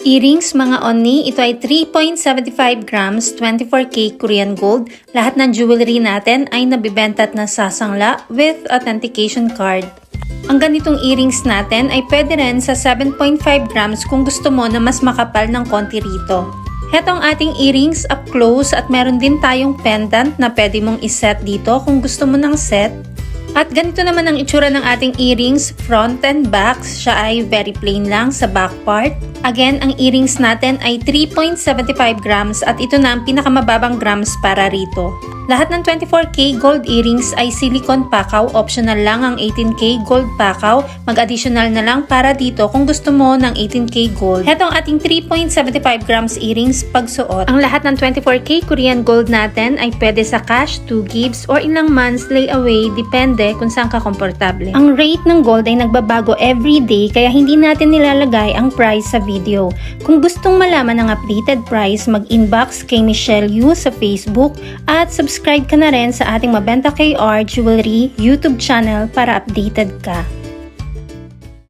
Earrings mga onni, ito ay 3.75 grams, 24K Korean gold. Lahat ng jewelry natin ay nabibenta at nasasangla with authentication card. Ang ganitong earrings natin ay pwede rin sa 7.5 grams kung gusto mo na mas makapal ng konti rito. Heto ang ating earrings up close at meron din tayong pendant na pwede mong iset dito kung gusto mo ng set. At ganito naman ang itsura ng ating earrings, front and back. Siya ay very plain lang sa back part. Again, ang earrings natin ay 3.75 grams at ito na ang pinakamababang grams para rito. Lahat ng 24K gold earrings ay silicone pakaw. Optional lang ang 18K gold pakaw. Mag-additional na lang para dito kung gusto mo ng 18K gold. Heto ang ating 3.75 grams earrings pagsuot. Ang lahat ng 24K Korean gold natin ay pwede sa cash, 2 gifts, or ilang months layaway. Depende kung saan ka komportable. Ang rate ng gold ay nagbabago every day kaya hindi natin nilalagay ang price sa video. Kung gustong malaman ang updated price, mag-inbox kay Michelle Yu sa Facebook at subscribe ka na rin sa ating Mabenta KR Jewelry YouTube channel para updated ka.